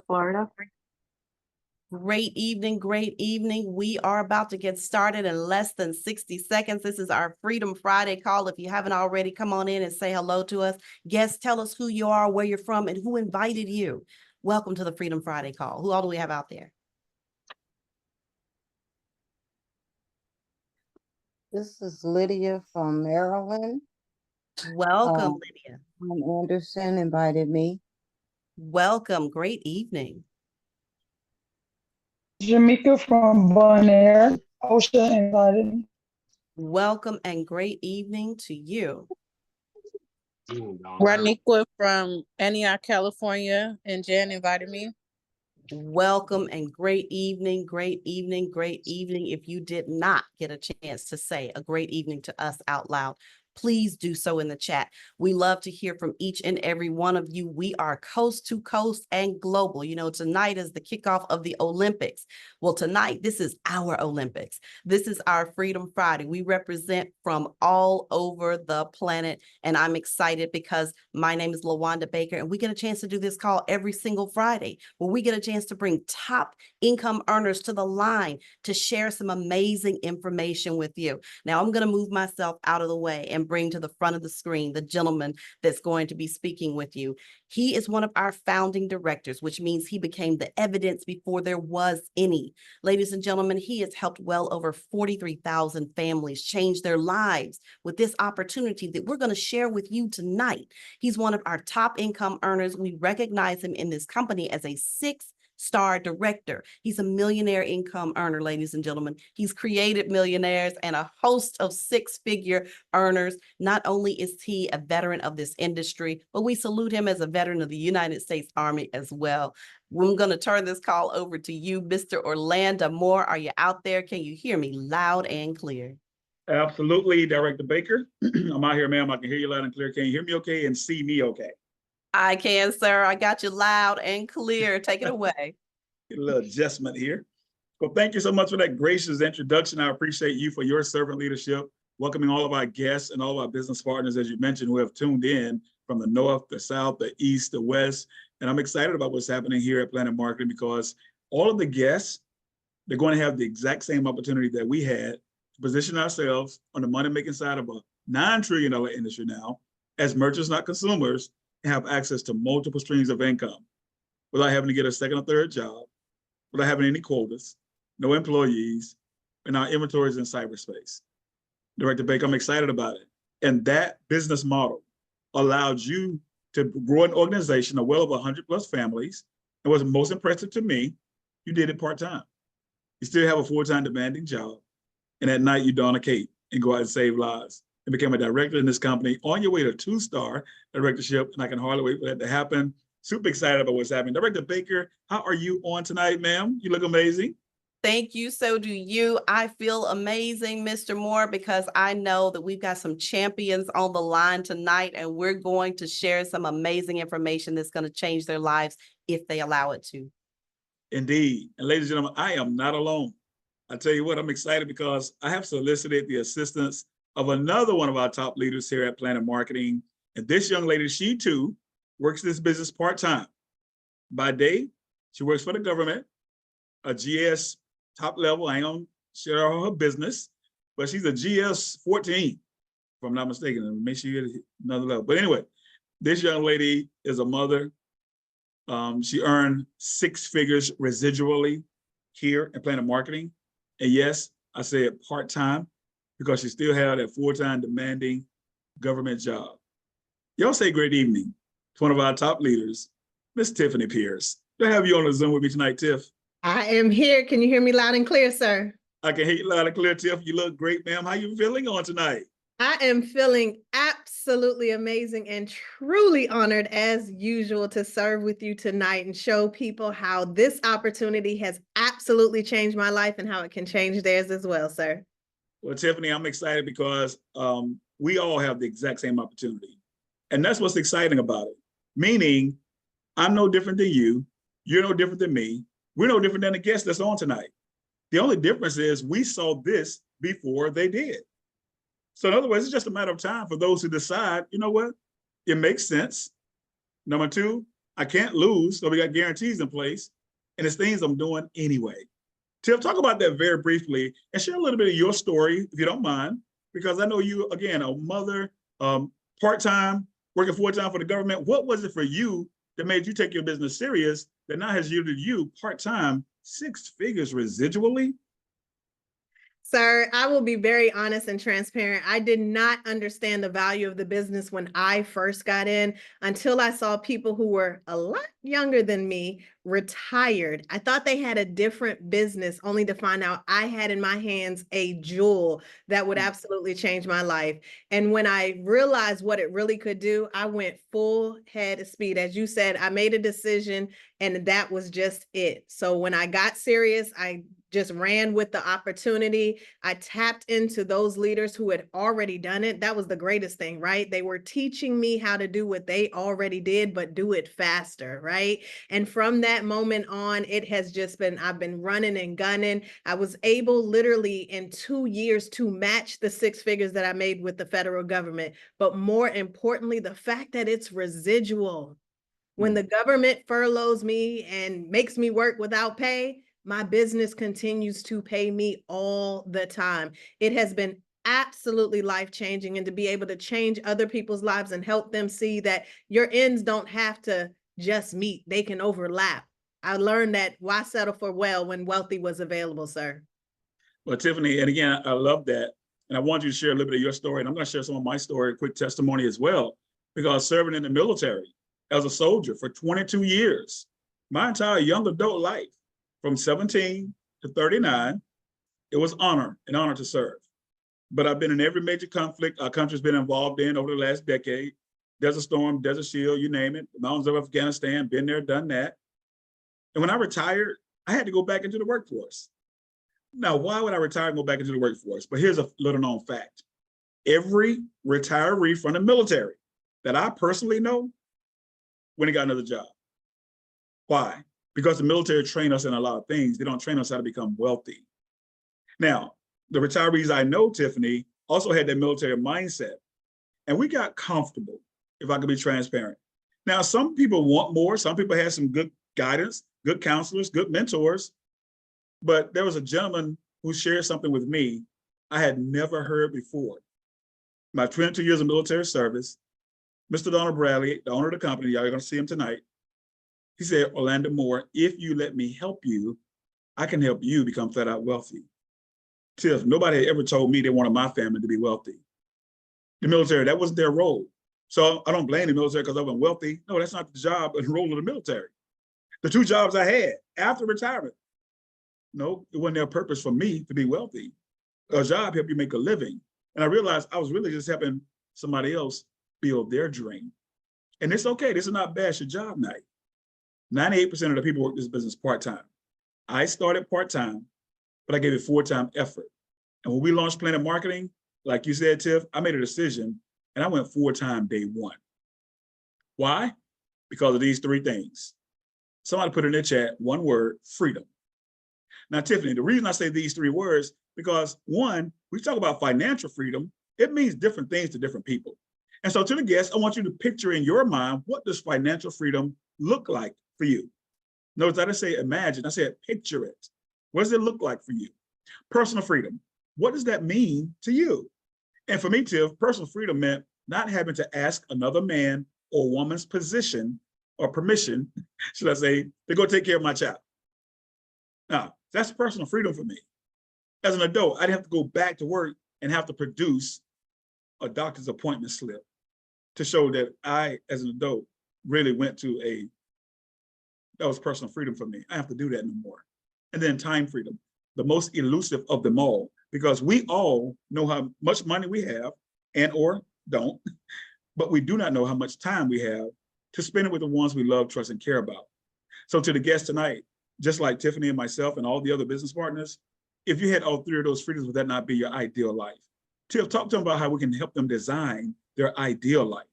Florida. Great evening, great evening. We are about to get started in less than 60 seconds. This is our Freedom Friday call. If you haven't already, come on in and say hello to us. Guests, tell us who you are, where you're from, and who invited you. Welcome to the Freedom Friday call. Who all do we have out there? This is Lydia from Maryland. Welcome, Lydia. Anderson invited me. Welcome. Great evening. Jamaica from Bonaire. OSHA invited me. Welcome and great evening to you. Raniqua from Antioch, California, and Jan invited me. Welcome and great evening, great evening, great evening. If you did not get a chance to say a great evening to us out loud, please do so in the chat. We love to hear from each and every one of you. We are coast to coast and global. You know, tonight is the kickoff of the Olympics. Well, tonight, this is our Olympics. This is our Freedom Friday. We represent from all over the planet, and I'm excited because my name is LaWanda Baker, and we get a chance to do this call every single Friday, where we get a chance to bring top income earners to the line to share some amazing information with you. Now, I'm going to move myself out of the way and bring to the front of the screen the gentleman that's going to be speaking with you. He is one of our founding directors, which means he became the evidence before there was any. Ladies and gentlemen, he has helped well over 43,000 families change their lives with this opportunity that we're going to share with you tonight. He's one of our top income earners. We recognize him in this company as a six-star director. He's a millionaire income earner, ladies and gentlemen. He's created millionaires and a host of six-figure earners. Not only is he a veteran of this industry, but we salute him as a veteran of the United States Army as well. I'm going to turn this call over to you, Mr. Orlanda Moore. Are you out there? Can you hear me loud and clear? Absolutely, Director Baker. I'm out here, ma'am. I can hear you loud and clear. Can you hear me okay and see me okay? I can, sir. I got you loud and clear. Take it away. Get a little adjustment here. Well, thank you so much for that gracious introduction. I appreciate you for your servant leadership, welcoming all of our guests and all of our business partners, as you mentioned, who have tuned in from the north, the south, the east, the west. And I'm excited about what's happening here at Planet Marketing, because all of the guests, they're going to have the exact same opportunity that we had to position ourselves on the money-making side of a $9 trillion industry now as merchants, not consumers, and have access to multiple streams of income without having to get a second or third job, without having any quotas, no employees, and our inventories in cyberspace. Director Baker, I'm excited about it. And that business model allowed you to grow an organization of well over 100 plus families. And what's most impressive to me, you did it part-time. You still have a full-time demanding job. And at night you don a cape and go out and save lives, and became a director in this company on your way to 2-star directorship. And I can hardly wait for that to happen. Super excited about what's happening. Director Baker, how are you on tonight, ma'am? You look amazing. Thank you. So do you. I feel amazing, Mr. Moore, because I know that we've got some champions on the line tonight, and we're going to share some amazing information that's going to change their lives if they allow it to. Indeed. And ladies and gentlemen, I am not alone. I tell you what, I'm excited because I have solicited the assistance of another one of our top leaders here at Planet Marketing. And this young lady, she too works this business part-time. By day, she works for the government, a GS top level. I ain't gonna share her business, but she's a GS 14, if I'm not mistaken. Make sure you get another level. But anyway, this young lady is a mother. She earned 6 figures residually here at Planet Marketing. And yes, I say it part-time because she still had a full-time demanding government job. Y'all say great evening to one of our top leaders, Miss Tiffany Pierce. Good to have you on the Zoom with me tonight, Tiff. I am here. Can you hear me loud and clear, sir? I can hear you loud and clear, Tiff. You look great, ma'am. How you feeling on tonight? I am feeling absolutely amazing and truly honored, as usual, to serve with you tonight and show people how this opportunity has absolutely changed my life and how it can change theirs as well, sir. Well, Tiffany, I'm excited because we all have the exact same opportunity. And that's what's exciting about it. Meaning, I'm no different than you. You're no different than me. We're no different than the guest that's on tonight. The only difference is we saw this before they did. So in other words, it's just a matter of time for those who decide, you know what, it makes sense. Number 2, I can't lose, so we got guarantees in place, and it's things I'm doing anyway. Tiff, talk about that very briefly and share a little bit of your story, if you don't mind, because I know you, again, a mother, part-time, working full-time for the government. What was it for you that made you take your business serious that now has yielded you part-time 6 figures residually? Sir, I will be very honest and transparent. I did not understand the value of the business when I first got in until I saw people who were a lot younger than me retired. I thought they had a different business, only to find out I had in my hands a jewel that would absolutely change my life. And when I realized what it really could do, I went full head of speed. As you said, I made a decision and that was just it. So when I got serious, I just ran with the opportunity. I tapped into those leaders who had already done it. That was the greatest thing, right? They were teaching me how to do what they already did, but do it faster, right? And from that moment on, it has just been, I've been running and gunning. I was able literally in 2 years to match the 6 figures that I made with the federal government. But more importantly, the fact that it's residual. When the government furloughs me and makes me work without pay, my business continues to pay me all the time. It has been absolutely life-changing, and to be able to change other people's lives and help them see that your ends don't have to just meet, they can overlap. I learned that why settle for well when wealthy was available, sir. Well, Tiffany, and again, I love that. And I want you to share a little bit of your story. And I'm going to share some of my story, a quick testimony as well, because serving in the military as a soldier for 22 years, my entire young adult life, from 17 to 39, it was an honor to serve. But I've been in every major conflict our country's been involved in over the last decade. Desert Storm, Desert Shield, you name it, the mountains of Afghanistan, been there, done that. And when I retired, I had to go back into the workforce. Now, why would I retire and go back into the workforce? But here's a little known fact. Every retiree from the military that I personally know went and got another job. Why? Because the military train us in a lot of things. They don't train us how to become wealthy. Now, the retirees I know, Tiffany, also had that military mindset. And we got comfortable, if I could be transparent. Now, some people want more. Some people had some good guidance, good counselors, good mentors. But there was a gentleman who shared something with me I had never heard before. My 22 years of military service, Mr. Donald Bradley, the owner of the company, y'all are going to see him tonight. He said, Orlanda Moore, if you let me help you, I can help you become flat out wealthy. Tiff, nobody had ever told me they wanted my family to be wealthy. The military, that wasn't their role. So I don't blame the military because I wasn't wealthy. No, that's not the job and role of the military. The 2 jobs I had after retirement, no, it wasn't their purpose for me to be wealthy. A job helped you make a living. And I realized I was really just helping somebody else build their dream. And it's okay, this is not bash your job night. 98% of the people work this business part-time. I started part-time, but I gave it full-time effort. And when we launched Planet Marketing, like you said, Tiff, I made a decision and I went full-time day one. Why? Because of these 3 things. Somebody put in their chat, one word, freedom. Now, Tiffany, the reason I say these 3 words, because 1, we talk about financial freedom, it means different things to different people. And so to the guests, I want you to picture in your mind, what does financial freedom look like for you? Notice I didn't say imagine, I said picture it. What does it look like for you? Personal freedom, what does that mean to you? And for me, Tiff, personal freedom meant not having to ask another man or woman's position or permission, should I say, to go take care of my child. Now, that's personal freedom for me. As an adult, I didn't have to go back to work and have to produce a doctor's appointment slip to show that I, as an adult, really went to that was personal freedom for me. I have to do that no more. And then time freedom, the most elusive of them all, because we all know how much money we have and or don't, but we do not know how much time we have to spend it with the ones we love, trust, and care about. So to the guests tonight, just like Tiffany and myself and all the other business partners, if you had all 3 of those freedoms, would that not be your ideal life? Tiff, talk to them about how we can help them design their ideal life.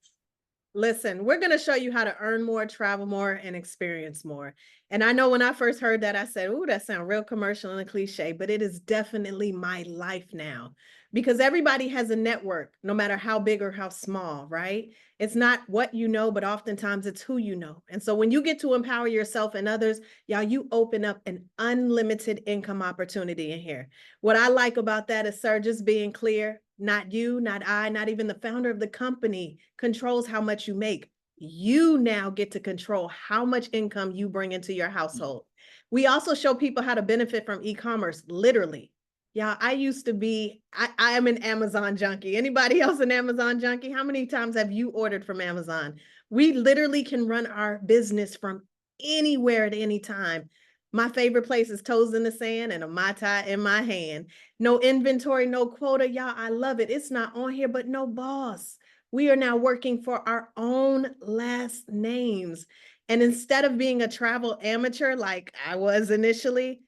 Listen, we're going to show you how to earn more, travel more, and experience more. And I know when I first heard that, I said, "Ooh, that sounds real commercial and a cliche," but it is definitely my life now because everybody has a network, no matter how big or how small, right? It's not what you know, but oftentimes it's who you know. And so when you get to empower yourself and others, y'all, you open up an unlimited income opportunity in here. What I like about that is, sir, just being clear, not you, not I, not even the founder of the company controls how much you make. You now get to control how much income you bring into your household. We also show people how to benefit from e-commerce, literally. Yeah, I used to be, I am an Amazon junkie. Anybody else an Amazon junkie? How many times have you ordered from Amazon? We literally can run our business from anywhere at any time. My favorite place is toes in the sand and a Mai Tai in my hand. No inventory, no quota. Y'all, I love it. It's not on here, but no boss. We are now working for our own last names. And instead of being a travel amateur like I was initially,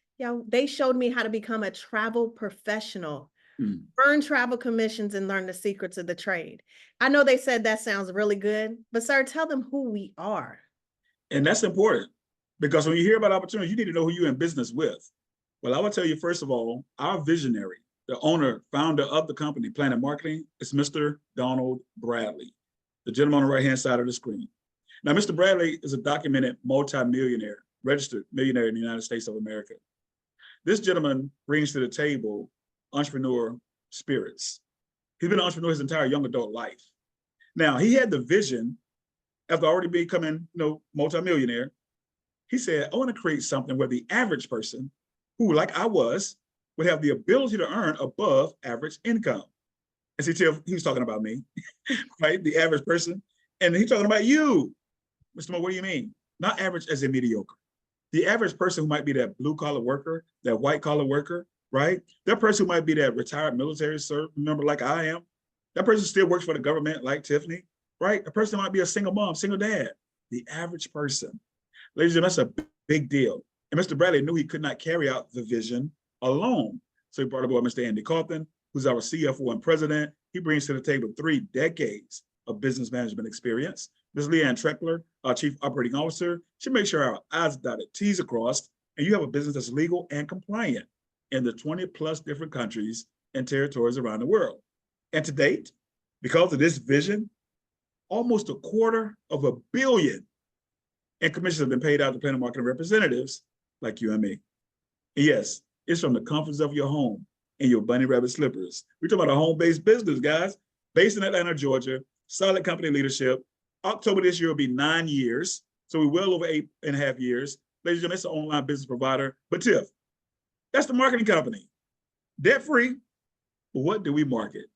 they showed me how to become a travel professional, earn travel commissions, and learn the secrets of the trade. I know they said that sounds really good, but sir, tell them who we are. And that's important because when you hear about opportunities, you need to know who you're in business with. Well, I will tell you, first of all, our visionary, the owner, founder of the company, Planet Marketing, is Mr. Donald Bradley, the gentleman on the right-hand side of the screen. Now, Mr. Bradley is a documented multi-millionaire, registered millionaire in the United States of America. This gentleman brings to the table entrepreneur spirits. He's been an entrepreneur his entire young adult life. Now, he had the vision after already becoming, multi-millionaire. He said, I want to create something where the average person, who, like I was, would have the ability to earn above average income. And see, Tiff, he was talking about me, right? The average person. And he's talking about you. Mr. Moore, what do you mean? Not average as in mediocre. The average person who might be that blue collar worker, that white collar worker, right? That person who might be that retired military service member like I am. That person still works for the government like Tiffany, right? A person might be a single mom, single dad. The average person. Ladies and gentlemen, that's a big deal. And Mr. Bradley knew he could not carry out the vision alone. So he brought aboard Mr. Andy Kaufman, who's our CFO and president. He brings to the table 3 decades of business management experience. Ms. Leanne Treckler, our Chief Operating Officer, should make sure our I's dotted, T's are crossed, and you have a business that's legal and compliant in the 20 plus different countries and territories around the world. And to date, because of this vision, almost $250 million in commissions have been paid out to Planet Marketing representatives like you and me. And yes, it's from the comforts of your home in your bunny rabbit slippers. We're talking about a home-based business, guys, based in Atlanta, Georgia, solid company leadership. October this year will be 9 years. So we're well over 8.5 years. Ladies and gentlemen, it's an online business provider. But Tiff, that's the marketing company. Debt-free, but what do we market?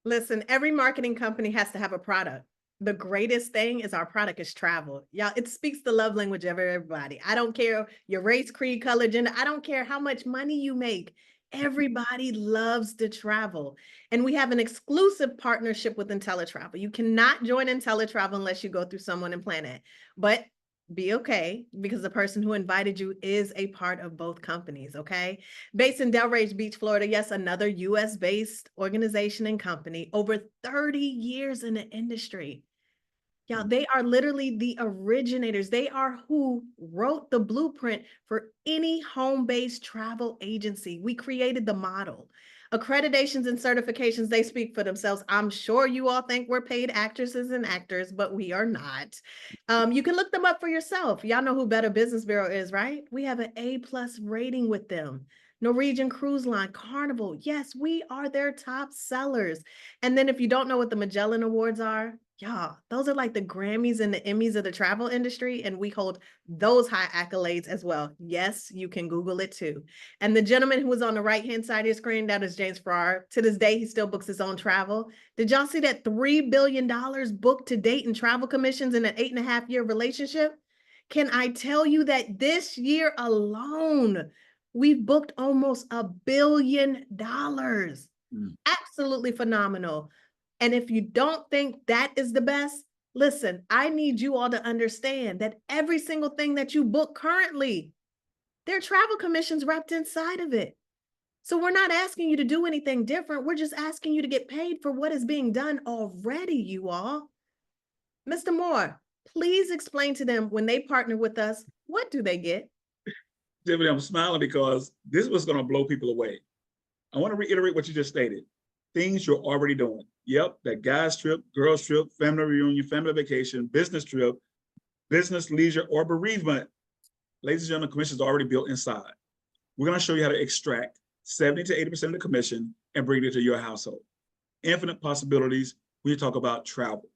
Listen, every marketing company has to have a product. The greatest thing is our product is travel. Y'all, it speaks the love language of everybody. I don't care your race, creed, color, gender. I don't care how much money you make. Everybody loves to travel. And we have an exclusive partnership with IntelliTravel. You cannot join IntelliTravel unless you go through someone in Planet. But be okay, because the person who invited you is a part of both companies, okay? Based in Delray Beach, Florida, yes, another US-based organization and company, over 30 years in the industry. Yeah, they are literally the originators. They are who wrote the blueprint for any home-based travel agency. We created the model. Accreditations and certifications, they speak for themselves. I'm sure you all think we're paid actresses and actors, but we are not. You can look them up for yourself. Y'all know who Better Business Bureau is, right? We have an A+ rating with them. Norwegian Cruise Line, Carnival. Yes, we are their top sellers. And then if you don't know what the Magellan Awards are, yeah, those are like the Grammys and the Emmys of the travel industry, and we hold those high accolades as well. Yes, you can Google it too. And the gentleman who was on the right-hand side of your screen, that is James Farrar. To this day, he still books his own travel. Did y'all see that $3 billion booked to date in travel commissions in an 8.5-year relationship? Can I tell you that this year alone, we've booked almost $1 billion. Absolutely phenomenal. And if you don't think that is the best, listen, I need you all to understand that every single thing that you book currently, there are travel commissions wrapped inside of it. So we're not asking you to do anything different. We're just asking you to get paid for what is being done already, you all. Mr. Moore, Please explain to them when they partner with us, what do they get? Tiffany, I'm smiling because this was going to blow people away. I want to reiterate what you just stated. Things you're already doing. Yep, that guy's trip, girl's trip, family reunion, family vacation, business trip, business, leisure, or bereavement. Ladies and gentlemen, the commission is already built inside. We're going to show you how to extract 70 to 80% of the commission and bring it to your household. Infinite possibilities when you talk about travel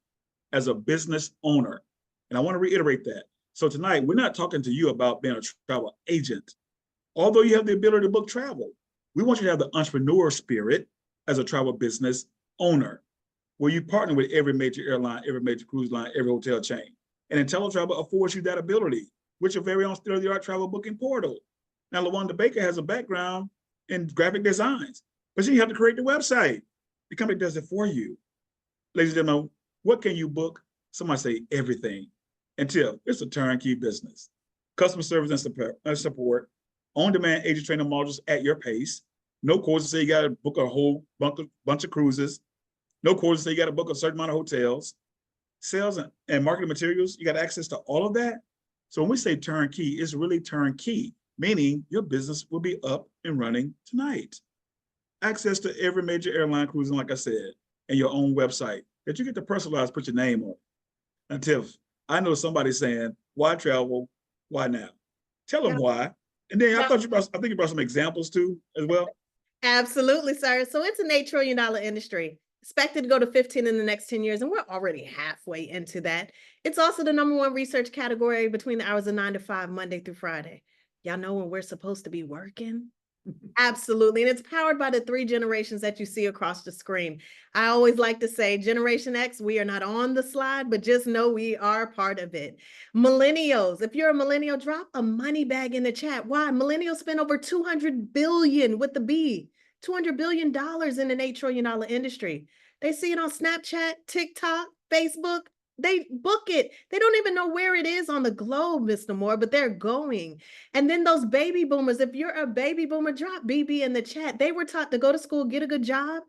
as a business owner. And I want to reiterate that. So tonight, we're not talking to you about being a travel agent. Although you have the ability to book travel, we want you to have the entrepreneur spirit as a travel business owner, where you partner with every major airline, every major cruise line, every hotel chain. And IntelliTravel affords you that ability with your very own state-of-the-art travel booking portal. Now, LaWanda Baker has a background in graphic designs, but you have to create the website. The company does it for you. Ladies and gentlemen, what can you book? Somebody say everything. Until it's a turnkey business. Customer service and support, on-demand agent training modules at your pace. No courses say you got to book a whole bunch of cruises. No courses say you got to book a certain amount of hotels. Sales and marketing materials, you got access to all of that. So when we say turnkey, it's really turnkey, meaning your business will be up and running tonight. Access to every major airline cruising, like I said, and your own website that you get to personalize, put your name on. And Tiff, I know somebody saying, why travel? Why now? Tell them why. And then I think you brought some examples too, as well. Absolutely, sir. So it's an $8 trillion industry, expected to go to 15 in the next 10 years, and we're already halfway into that. It's also the #1 research category between the hours of 9 to 5, Monday through Friday. Y'all know when we're supposed to be working? Absolutely. And it's powered by the 3 generations that you see across the screen. I always like to say, Generation X, we are not on the slide, but just know we are part of it. Millennials, if you're a millennial, drop a money bag in the chat. Why? Millennials spend over $200 billion with the B, $200 billion in an $8 trillion industry. They see it on Snapchat, TikTok, Facebook. They book it. They don't even know where it is on the globe, Mr. Moore, but they're going. And then those baby boomers, if you're a baby boomer, drop BB in the chat. They were taught to go to school, get a good job,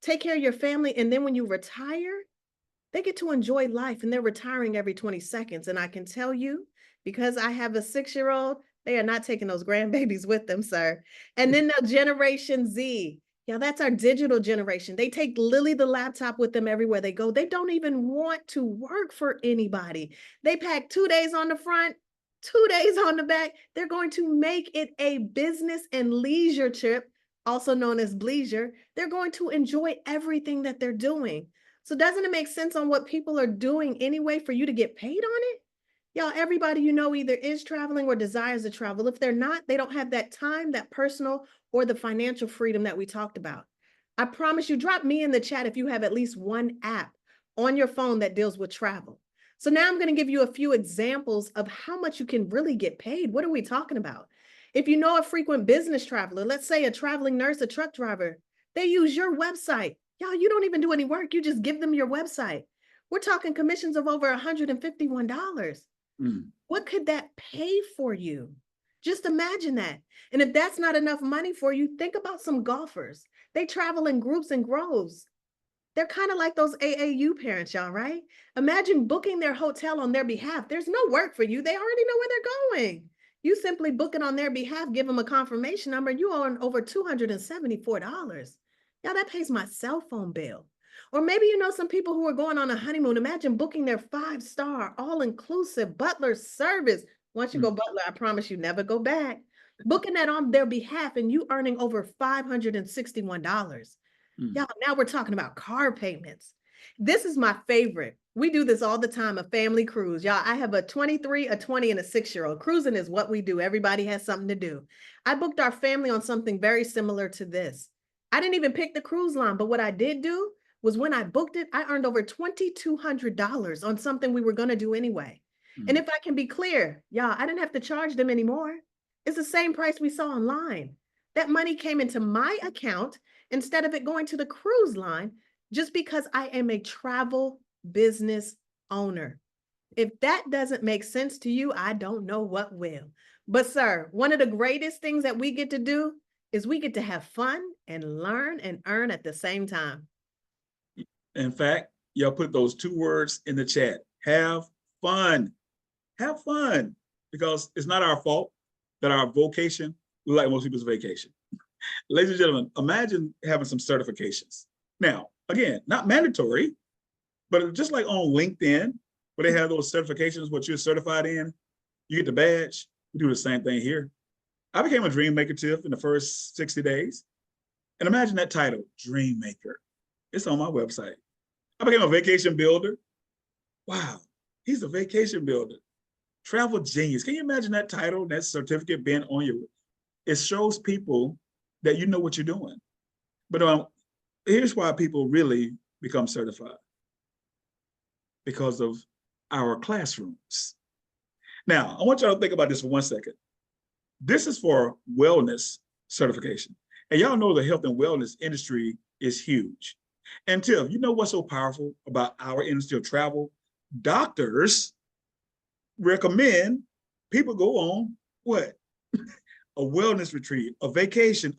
take care of your family. And then when you retire, they get to enjoy life, and they're retiring every 20 seconds. And I can tell you, because I have a 6-year-old, they are not taking those grandbabies with them, sir. And then the Generation Z. Yeah, that's our digital generation. They take Lily the laptop with them everywhere they go. They don't even want to work for anybody. They pack 2 days on the front, 2 days on the back. They're going to make it a business and leisure trip, also known as bleisure. They're going to enjoy everything that they're doing. So doesn't it make sense on what people are doing anyway for you to get paid on it? Y'all, everybody you know either is traveling or desires to travel. If they're not, they don't have that time, that personal, or the financial freedom that we talked about. I promise you, drop me in the chat if you have at least one app on your phone that deals with travel. So now I'm going to give you a few examples of how much you can really get paid. What are we talking about? If you know a frequent business traveler, let's say a traveling nurse, a truck driver, they use your website. Y'all, you don't even do any work. You just give them your website. We're talking commissions of over $151. What could that pay for you? Just imagine that. And if that's not enough money for you, think about some golfers. They travel in groups and groves. They're kind of like those AAU parents, y'all, right? Imagine booking their hotel on their behalf. There's no work for you. They already know where they're going. You simply book it on their behalf, give them a confirmation number, and you owe over $274. Y'all, that pays my cell phone bill. Or maybe you know some people who are going on a honeymoon. Imagine booking their 5-star, all-inclusive butler service. Once you go butler, I promise you never go back. Booking that on their behalf and you earning over $561. Y'all, now we're talking about car payments. This is my favorite. We do this all the time, a family cruise. Y'all, I have a 23, a 20, and a 6-year-old. Cruising is what we do. Everybody has something to do. I booked our family on something very similar to this. I didn't even pick the cruise line, but what I did do was when I booked it, I earned over $2,200 on something we were going to do anyway. And if I can be clear, y'all, I didn't have to charge them anymore. It's the same price we saw online. That money came into my account instead of it going to the cruise line, just because I am a travel business owner. If that doesn't make sense to you, I don't know what will. But sir, one of the greatest things that we get to do is we get to have fun and learn and earn at the same time. In fact, y'all put those 2 words in the chat, have fun. Have fun, because it's not our fault that our vocation, like most people's vacation. Ladies and gentlemen, imagine having some certifications. Now, again, not mandatory, but just like on LinkedIn, where they have those certifications, what you're certified in, you get the badge. We do the same thing here. I became a dream maker, Tiff, in the first 60 days. And imagine that title, Dream Maker. It's on my website. I became a vacation builder. Wow, he's a vacation builder. Travel genius. Can you imagine that title, that certificate being on you? It shows people that you know what you're doing. But here's why people really become certified. Because of our classrooms. Now, I want y'all to think about this for 1 second. This is for wellness certification. And y'all know the health and wellness industry is huge. And Tiff, you know what's so powerful about our industry of travel? Doctors recommend people go on what? A wellness retreat, a vacation,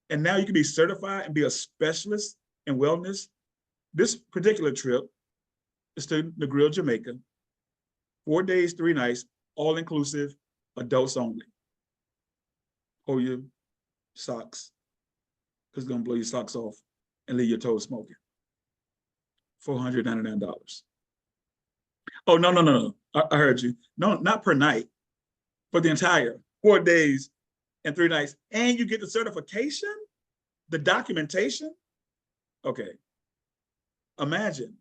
and now you can be certified and be a specialist in wellness. This particular trip is to Negril, Jamaica. 4 days, 3 nights, all inclusive, adults only. Hold your socks, because it's gonna blow your socks off and leave your toes smoking. $499. Oh, no. I heard you. No, not per night, for the entire 4 days and 3 nights. And you get the certification, the documentation. Okay. Imagine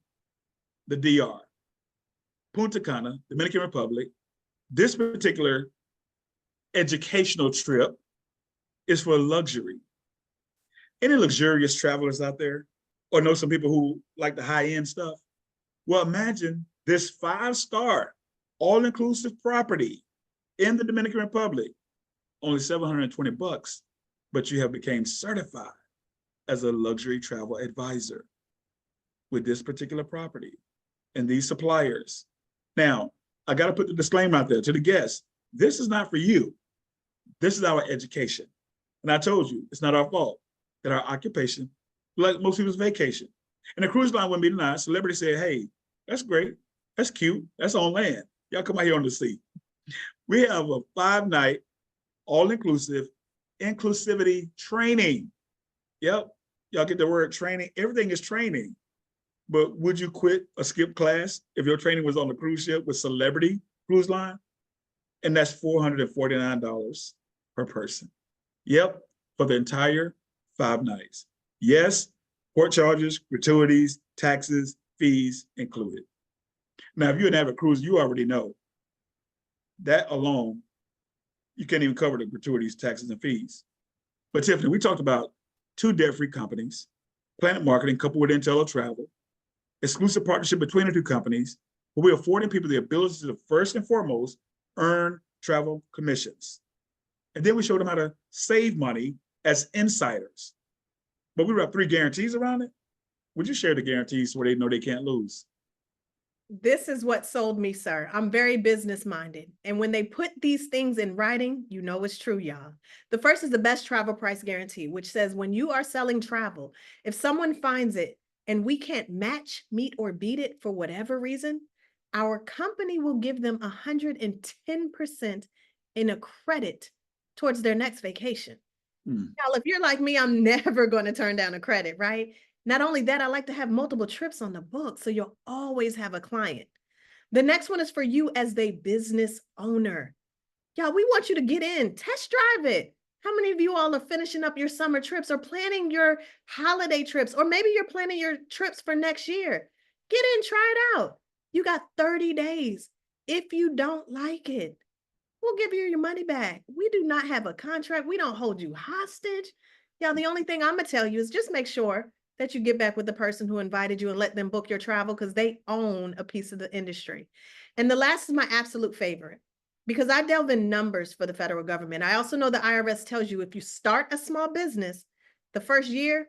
the DR, Punta Cana, Dominican Republic. This particular educational trip is for luxury. Any luxurious travelers out there, or know some people who like the high-end stuff? Well, imagine this 5-star, all-inclusive property in the Dominican Republic, only $720, but you have become certified as a luxury travel advisor with this particular property and these suppliers. Now, I got to put the disclaimer out there to the guests. This is not for you. This is our education. And I told you, it's not our fault that our occupation, like most people's vacation. And the cruise line wouldn't be denied. Celebrity said, hey, that's great. That's cute. That's on land. Y'all come out here on the sea. We have a 5-night, all-inclusive, inclusivity training. Yep. Y'all get the word training. Everything is training. But would you quit a skip class if your training was on the cruise ship with Celebrity Cruise Line? And that's $449 per person. Yep, for the entire 5 nights. Yes, port charges, gratuities, taxes, fees included. Now, if you're an avid cruiser, you already know that alone, you can't even cover the gratuities, taxes, and fees. But Tiffany, we talked about 2 debt-free companies, Planet Marketing coupled with Intello Travel, exclusive partnership between the 2 companies, where we're affording people the ability to, first and foremost, earn travel commissions. And then we showed them how to save money as insiders. But we wrap 3 guarantees around it. Would you share the guarantees so they know they can't lose? This is what sold me, sir. I'm very business minded. And when they put these things in writing, you know it's true, y'all. The first is the best travel price guarantee, which says when you are selling travel, if someone finds it and we can't match, meet, or beat it for whatever reason, our company will give them 110% in a credit towards their next vacation. Now, if you're like me, I'm never going to turn down a credit, right? Not only that, I like to have multiple trips on the book, so you'll always have a client. The next one is for you as the business owner. Y'all, we want you to get in, test drive it. How many of you all are finishing up your summer trips or planning your holiday trips, or maybe you're planning your trips for next year? Get in, try it out. You got 30 days. If you don't like it, we'll give you your money back. We do not have a contract. We don't hold you hostage. Y'all, the only thing I'm going to tell you is just make sure that you get back with the person who invited you and let them book your travel, because they own a piece of the industry. And the last is my absolute favorite, because I delve in numbers for the federal government. I also know the IRS tells you if you start a small business, the first year,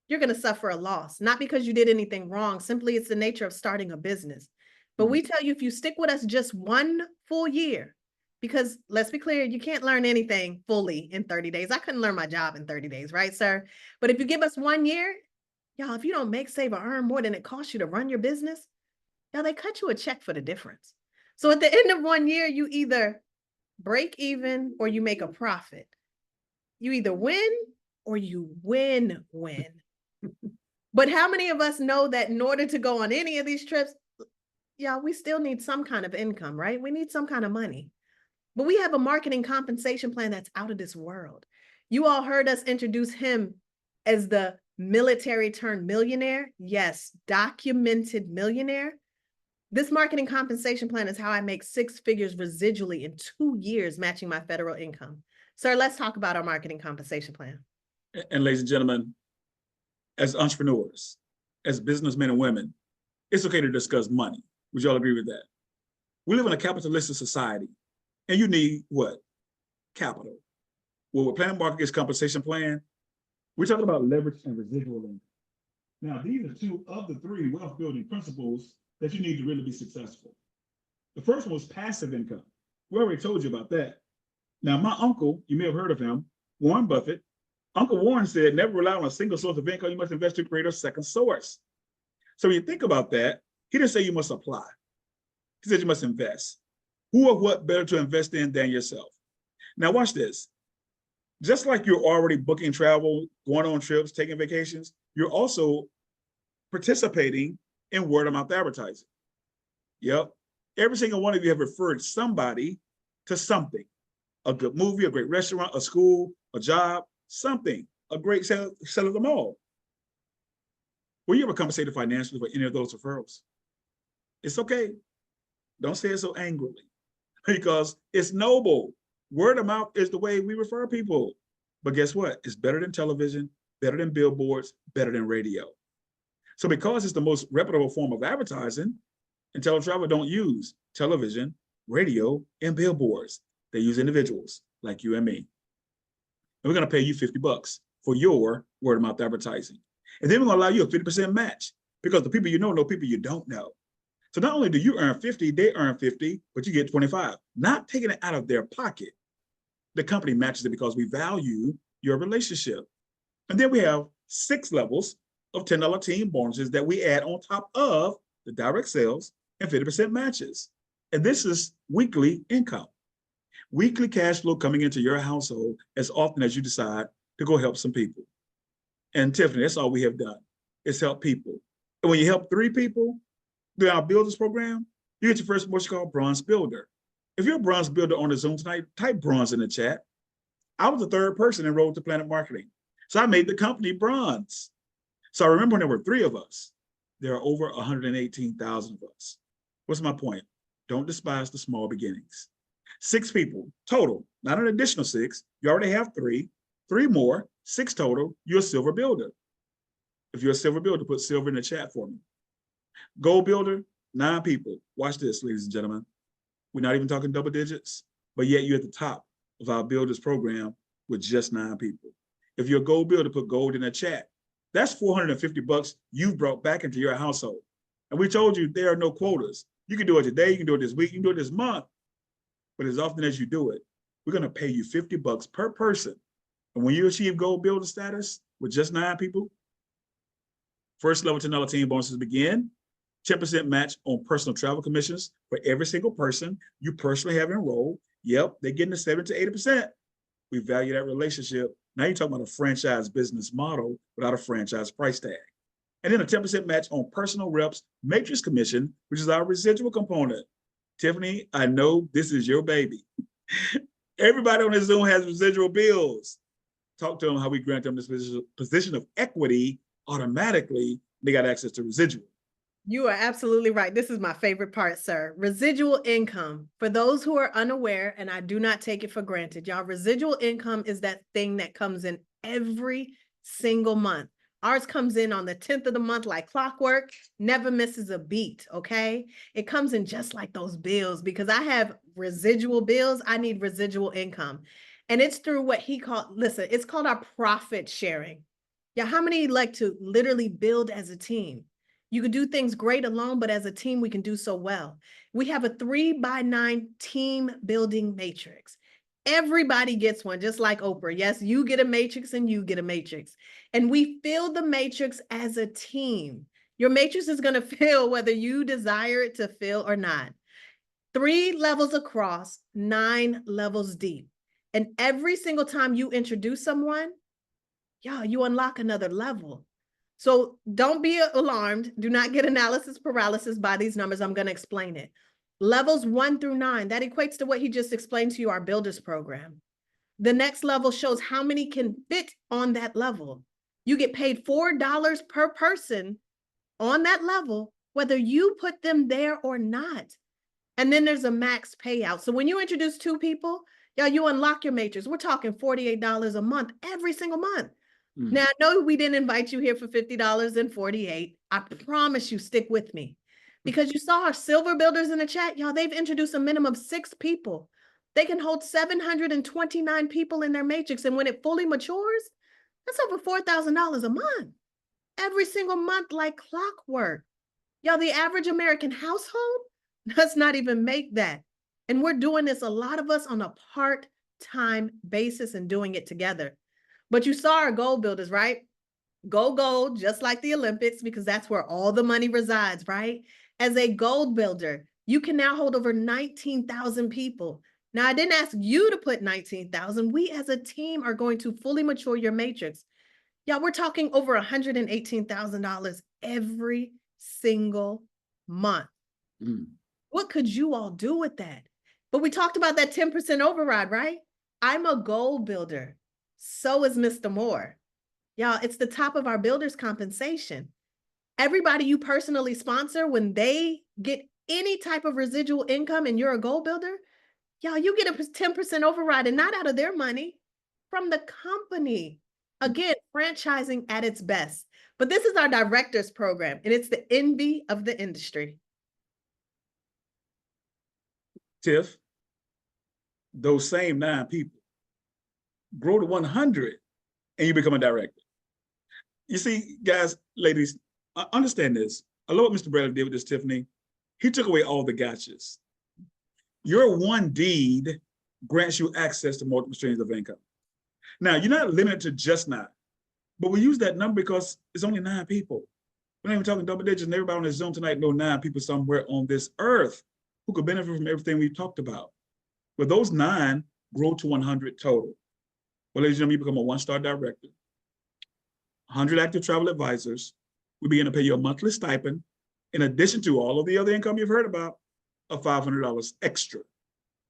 you're going to suffer a loss, not because you did anything wrong. Simply, it's the nature of starting a business. But we tell you, if you stick with us just 1 full year, because let's be clear, you can't learn anything fully in 30 days. I couldn't learn my job in 30 days, right, sir? But if you give us 1 year, y'all, if you don't make, save, or earn more than it costs you to run your business, Now they cut you a check for the difference. So at the end of 1 year, you either break even or you make a profit. You either win or you win. But how many of us know that in order to go on any of these trips, yeah, we still need some kind of income, right? We need some kind of money. But we have a marketing compensation plan that's out of this world. You all heard us introduce him as the military turned millionaire. Yes, documented millionaire. This marketing compensation plan is how I make 6 figures residually in 2 years, matching my federal income. Sir, let's talk about our marketing compensation plan. And ladies and gentlemen, as entrepreneurs, as businessmen and women, it's okay to discuss money. Would you all agree with that? We live in a capitalistic society, and you need what? Capital. Well, with Planet Marketing's compensation plan, we're talking about leverage and residual income. Now, these are 2 of the 3 wealth building principles that you need to really be successful. The first one was passive income. We already told you about that. Now, my uncle, you may have heard of him, Warren Buffett. Uncle Warren said, never rely on a single source of income. You must invest to create a second source. So when you think about that, he didn't say you must apply. He said you must invest. Who or what better to invest in than yourself? Now watch this. Just like you're already booking travel, going on trips, taking vacations, you're also participating in word of mouth advertising. Yep. Every single one of you have referred somebody to something. A good movie, a great restaurant, a school, a job, something, a great sale at the mall. Were you ever compensated financially for any of those referrals? It's okay. Don't say it so angrily because it's noble. Word of mouth is the way we refer people. But guess what? It's better than television, better than billboards, better than radio. So because it's the most reputable form of advertising, IntelliTravel don't use television, radio, and billboards. They use individuals like you and me. And we're going to pay you $50 for your word of mouth advertising. And then we're going to allow you a 50% match because the people you know people you don't know. So not only do you earn 50, they earn 50, but you get 25, not taking it out of their pocket. The company matches it because we value your relationship. And then we have 6 levels of $10 team bonuses that we add on top of the direct sales and 50% matches. And this is weekly income. Weekly cash flow coming into your household as often as you decide to go help some people. And Tiffany, that's all we have done is help people. And when you help 3 people through our Builders program, you get your first what's called Bronze Builder. If you're a Bronze Builder on the Zoom tonight, type Bronze in the chat. I was the 3rd person enrolled to Planet Marketing. So I made the company Bronze. So I remember when there were 3 of us, there are over 118,000 of us. What's my point? Don't despise the small beginnings. 6 people total, not an additional 6. You already have 3 more, 6 total. You're a silver builder. If you're a silver builder, put silver in the chat for me. Gold builder, 9 people. Watch this, ladies and gentlemen. We're not even talking double digits, but yet you're at the top of our builders program with just 9 people. If you're a gold builder, put gold in the chat. That's $450 you've brought back into your household. And we told you there are no quotas. You can do it today, you can do it this week, you can do it this month. But as often as you do it, we're going to pay you $50 per person. And when you achieve gold builder status with just 9 people, first level $10 team bonuses begin. 10% match on personal travel commissions for every single person you personally have enrolled. Yep, they're getting the 7 to 80%. We value that relationship. Now you're talking about a franchise business model without a franchise price tag. And then a 10% match on personal reps matrix commission, which is our residual component. Tiffany, I know this is your baby. Everybody on this Zoom has residual bills. Talk to them how we grant them this position of equity automatically. They got access to residual. You are absolutely right. This is my favorite part, sir. Residual income. For those who are unaware, and I do not take it for granted, y'all, residual income is that thing that comes in every single month. Ours comes in on the 10th of the month like clockwork, never misses a beat, okay? It comes in just like those bills because I have residual bills. I need residual income. And it's through what he called, listen, it's called our profit sharing. Yeah, how many like to literally build as a team? You can do things great alone, but as a team, we can do so well. We have a 3x9 team building matrix. Everybody gets one, just like Oprah. Yes, you get a matrix and you get a matrix. And we fill the matrix as a team. Your matrix is going to fill whether you desire it to fill or not. 3 levels across, 9 levels deep. And every single time you introduce someone, you unlock another level. So don't be alarmed. Do not get analysis paralysis by these numbers. I'm going to explain it. Levels 1 through 9, that equates to what he just explained to you, our builders program. The next level shows how many can fit on that level. You get paid $4 per person on that level, whether you put them there or not. And then there's a max payout. So when you introduce 2 people, you unlock your matrix. We're talking $48 a month, every single month. Now, I know we didn't invite you here for $50 and $48. I promise you, stick with me. Because you saw our silver builders in the chat, they've introduced a minimum of 6 people. They can hold 729 people in their matrix. And when it fully matures, that's over $4,000 a month. Every single month, like clockwork. The average American household does not even make that. And we're doing this, a lot of us, on a part-time basis and doing it together. But you saw our gold builders, right? Go gold, just like the Olympics, because that's where all the money resides, right? As a gold builder, you can now hold over 19,000 people. Now, I didn't ask you to put 19,000. We as a team are going to fully mature your matrix. We're talking over $118,000 every single month. What could you all do with that? But we talked about that 10% override, right? I'm a gold builder. So is Mr. Moore. It's the top of our builders' compensation. Everybody you personally sponsor, when they get any type of residual income and you're a gold builder, you get a 10% override, and not out of their money, from the company. Again, franchising at its best. But this is our directors program, and it's the envy of the industry. Tiff, those same 9 people grow to 100 and you become a director. You see, guys, ladies, understand this. I love what Mr. Bradley did with this, Tiffany. He took away all the gotchas. Your one deed grants you access to multiple streams of income. Now, you're not limited to just 9, but we use that number because it's only 9 people. We're not even talking double digits, and everybody on this Zoom tonight know 9 people somewhere on this earth who could benefit from everything we've talked about. But those 9 grow to 100 total. Well, ladies and gentlemen, you become a 1-star director, 100 active travel advisors. We begin to pay you a monthly stipend, in addition to all of the other income you've heard about, of $500 extra.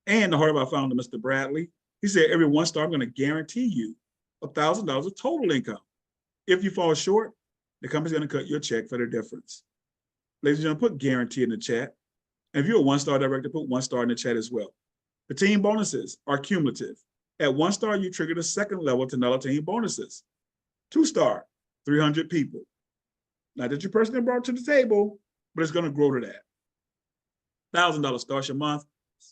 And the heart of our founder, Mr. Bradley, he said, every 1-star, I'm going to guarantee you $1,000 of total income. If you fall short, the company's going to cut you a check for the difference. Ladies and gentlemen, put guarantee in the chat. And if you're a 1-star director, put 1 star in the chat as well. The team bonuses are cumulative. At 1 star, you trigger the 2nd level to another team bonuses. 2-star, 300 people. Not that you personally brought to the table, but it's going to grow to that. $1,000 starts your month,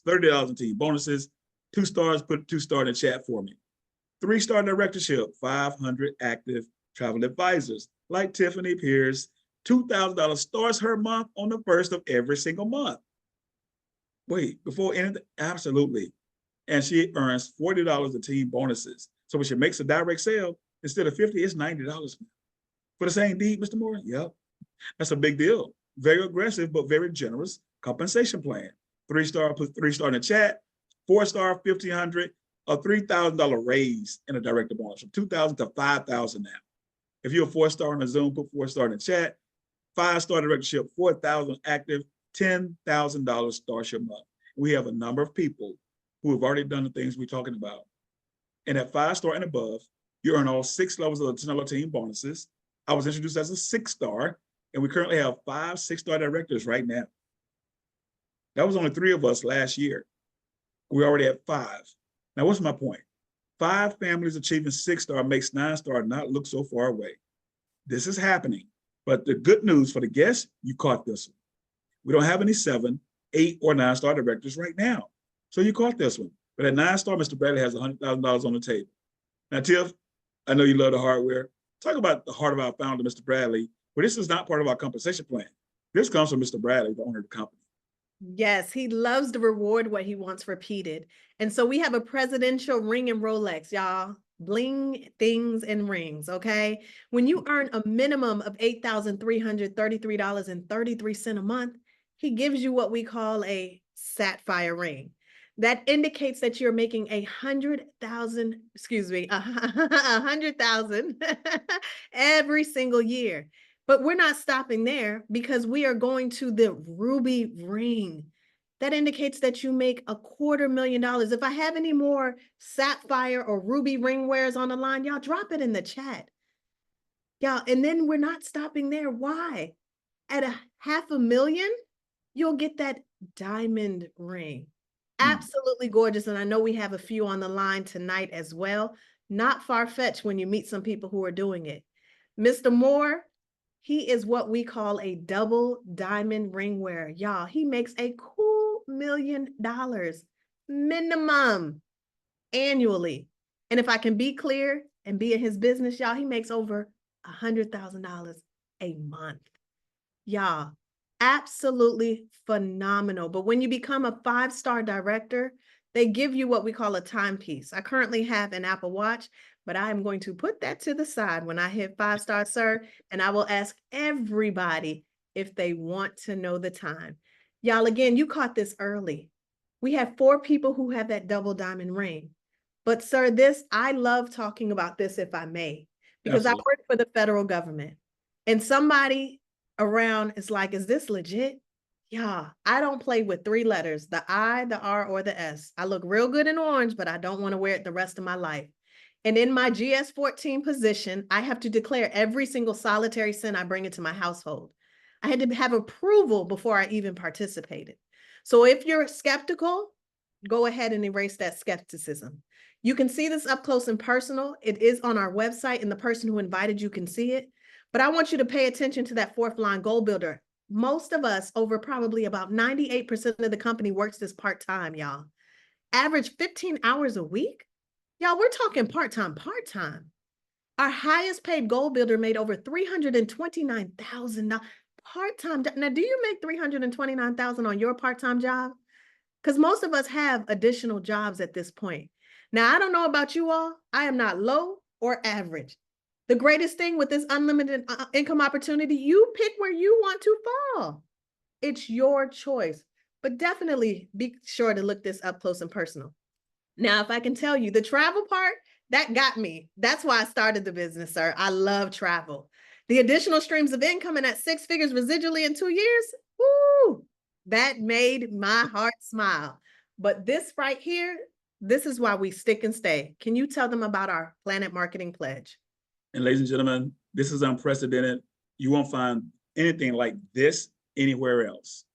$30 in team bonuses. 2 stars, put 2-star in the chat for me. 3-star directorship, 500 active travel advisors like Tiffany Pierce. $2,000 starts her month on the 1st of every single month. Wait, before anything, absolutely. And she earns $40 in team bonuses. So when she makes a direct sale, instead of $50, it's $90 for the same deed, Mr. Moore. Yep, that's a big deal. Very aggressive, but very generous compensation plan. 3-star, put 3-star in the chat. 4-star, $1,500, a $3,000 raise in a director bonus from $2,000 to $5,000 now. If you're a 4-star on the Zoom, put 4-star in the chat. 5-star directorship, 4,000 active, $10,000 starts your month. We have a number of people who have already done the things we're talking about. And at 5-star and above, you earn all 6 levels of the $10 team bonuses. I was introduced as a 6-star, and we currently have 5 6-star directors right now. That was only 3 of us last year. We already have 5. Now, what's my point? 5 families achieving 6-star makes 9-star not look so far away. This is happening. But the good news for the guests, you caught this one. We don't have any 7, 8, or 9-star directors right now. So you caught this one. But at 9-star, Mr. Bradley has $100,000 on the table. Now, Tiff, I know you love the hardware. Talk about the heart of our founder, Mr. Bradley, but this is not part of our compensation plan. This comes from Mr. Bradley, the owner of the company. Yes, he loves to reward what he wants repeated. And so we have a presidential ring and Rolex, y'all. bling, things, and rings, okay? When you earn a minimum of $8,333.33 a month, he gives you what we call a sapphire ring. That indicates that you're making 100,000, excuse me, 100,000 every single year. But we're not stopping there because we are going to the ruby ring. That indicates that you make $250,000. If I have any more sapphire or ruby ring wears on the line, y'all drop it in the chat. Y'all, and then we're not stopping there. Why? At $500,000, you'll get that diamond ring. Absolutely gorgeous. And I know we have a few on the line tonight as well. Not far-fetched when you meet some people who are doing it. Mr. Moore, he is what we call a double diamond ring wearer. Y'all, he makes a cool $1 million minimum annually. And if I can be clear and be in his business, y'all, he makes over $100,000 a month. Y'all, absolutely phenomenal. But when you become a 5-star director, they give you what we call a timepiece. I currently have an Apple Watch, but I am going to put that to the side when I hit 5-star, sir, and I will ask everybody if they want to know the time. Y'all, again, you caught this early. We have 4 people who have that double diamond ring. But sir, I love talking about this, if I may, because Absolutely. I work for the federal government, and somebody around is like, is this legit? Yeah, I don't play with 3 letters, the I, the R, or the S. I look real good in orange, but I don't want to wear it the rest of my life. And in my GS-14 position, I have to declare every single solitary cent I bring into my household. I had to have approval before I even participated. So if you're skeptical, go ahead and erase that skepticism. You can see this up close and personal. It is on our website, and the person who invited you can see it. But I want you to pay attention to that 4th line goal builder. Most of us, over probably about 98% of the company, works this part-time, y'all. Average 15 hours a week. Y'all, we're talking part-time. Our highest paid goal builder made over $329,000 part-time. Now, do you make $329,000 on your part-time job? Because most of us have additional jobs at this point. Now, I don't know about you all. I am not low or average. The greatest thing with this unlimited income opportunity, you pick where you want to fall. It's your choice, but definitely be sure to look this up close and personal. Now, if I can tell you the travel part, that got me. That's why I started the business, sir. I love travel. The additional streams of income and at 6 figures residually in 2 years, woo, that made my heart smile. But this right here, this is why we stick and stay. Can you tell them about our Planet Marketing Pledge? And ladies and gentlemen, this is unprecedented. You won't find anything like this anywhere else.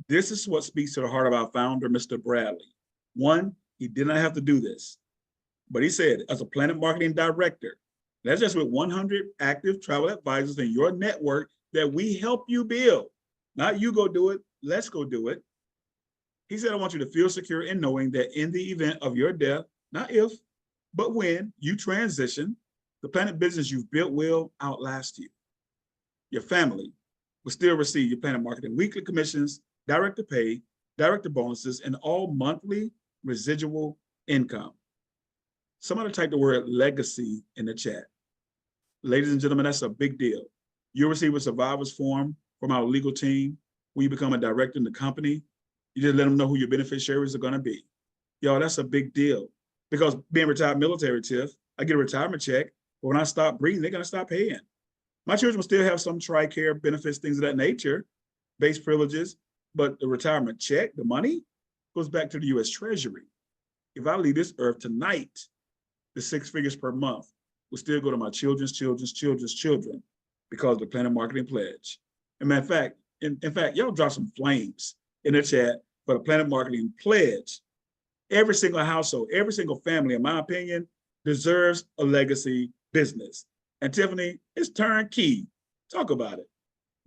This is what speaks to the heart of our founder, Mr. Bradley. One, he did not have to do this, but he said, as a Planet Marketing Director, that's just with 100 active travel advisors in your network that we help you build. Not you go do it, let's go do it. He said, I want you to feel secure in knowing that in the event of your death, not if, but when you transition, the Planet business you've built will outlast you. Your family will still receive your Planet Marketing weekly commissions, director pay, director bonuses, and all monthly residual income. Somebody type the word legacy in the chat. Ladies and gentlemen, that's a big deal. You'll receive a survivor's form from our legal team when you become a director in the company. You just let them know who your beneficiaries are going to be. Y'all, that's a big deal, because being retired military, Tiff, I get a retirement check, but when I stop breathing, they're going to stop paying. My children will still have some TRICARE benefits, things of that nature, base privileges, but the retirement check, the money, goes back to the U.S. Treasury. If I leave this earth tonight, the 6 figures per month will still go to my children's children because of the Planet Marketing Pledge. And in fact, y'all drop some flames in the chat for the Planet Marketing Pledge. Every single household, every single family, in my opinion, deserves a legacy business. And Tiffany, it's turnkey. Talk about it.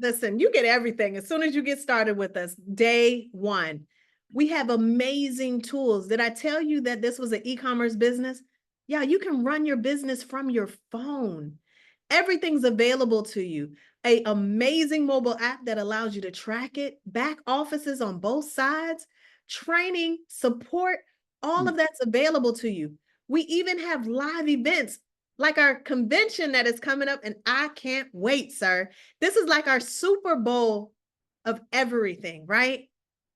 Listen, you get everything as soon as you get started with us, day one. We have amazing tools. Did I tell you that this was an e-commerce business? Yeah, you can run your business from your phone. Everything's available to you. An amazing mobile app that allows you to track it, back offices on both sides, training, support, all of that's available to you. We even have live events like our convention that is coming up, and I can't wait, sir. This is like our Super Bowl of everything, right?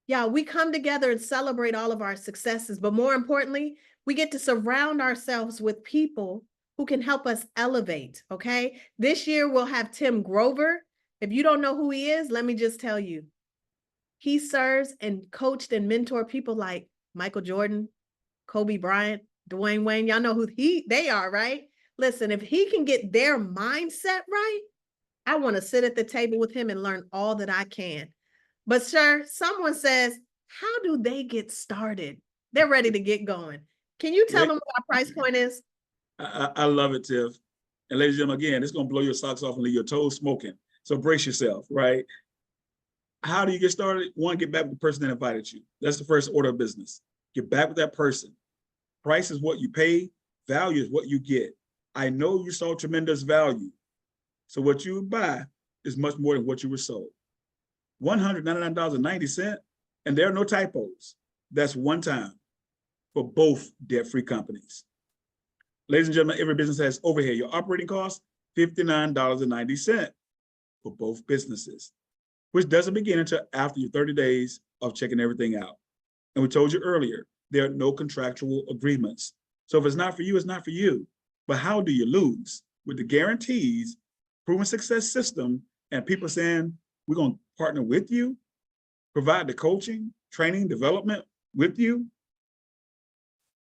Yeah, we come together and celebrate all of our successes, but more importantly, we get to surround ourselves with people who can help us elevate, okay? This year we'll have Tim Grover. If you don't know who he is, let me just tell you. He serves and coached and mentored people like Michael Jordan, Kobe Bryant, Dwayne Wayne. Y'all know who they are, right? Listen, if he can get their mindset right, I want to sit at the table with him and learn all that I can. But sir, someone says, how do they get started? They're ready to get going. Can you tell them what our price point is? I love it, Tiff. And ladies and gentlemen, again, it's going to blow your socks off and leave your toes smoking. So brace yourself, right? How do you get started? One, get back with the person that invited you. That's the first order of business. Get back with that person. Price is what you pay. Value is what you get. I know you saw tremendous value. So what you buy is much more than what you were sold. $199.90, and there are no typos. That's one time for both debt-free companies. Ladies and gentlemen, every business has overhead. Your operating cost, $59.90 for both businesses, which doesn't begin until after your 30 days of checking everything out. And we told you earlier, there are no contractual agreements. So if it's not for you, it's not for you. But how do you lose? With the guarantees, proven success system, and people saying, we're going to partner with you, provide the coaching, training, development with you.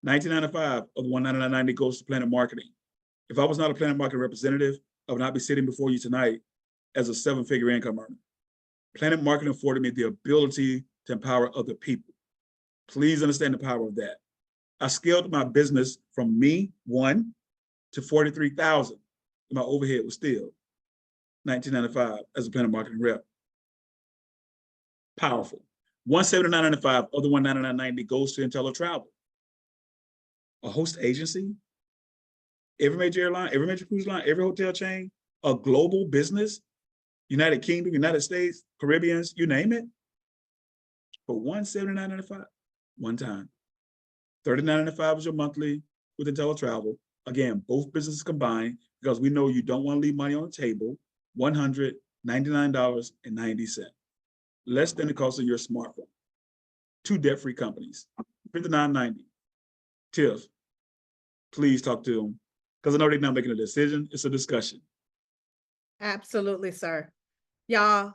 $19.95 of the $199.90 goes to Planet Marketing. If I was not a Planet Marketing representative, I would not be sitting before you tonight as a seven-figure income earner. Planet Marketing afforded me the ability to empower other people. Please understand the power of that. I scaled my business from me, 1, to 43,000. My overhead was still $19.95 as a Planet Marketing rep. Powerful. $179.95 of the $199.90 goes to IntelliTravel, a host agency, every major airline, every major cruise line, every hotel chain, a global business, United Kingdom, United States, Caribbeans, you name it, for $179.95, one time. $39.95 is your monthly with IntelliTravel. Again, both businesses combined, because we know you don't want to leave money on the table. $199.90, less than the cost of your smartphone. Two debt-free companies, $59.90. Tiff, please talk to them, because I know they're not making a decision. It's a discussion. Absolutely, sir. Y'all,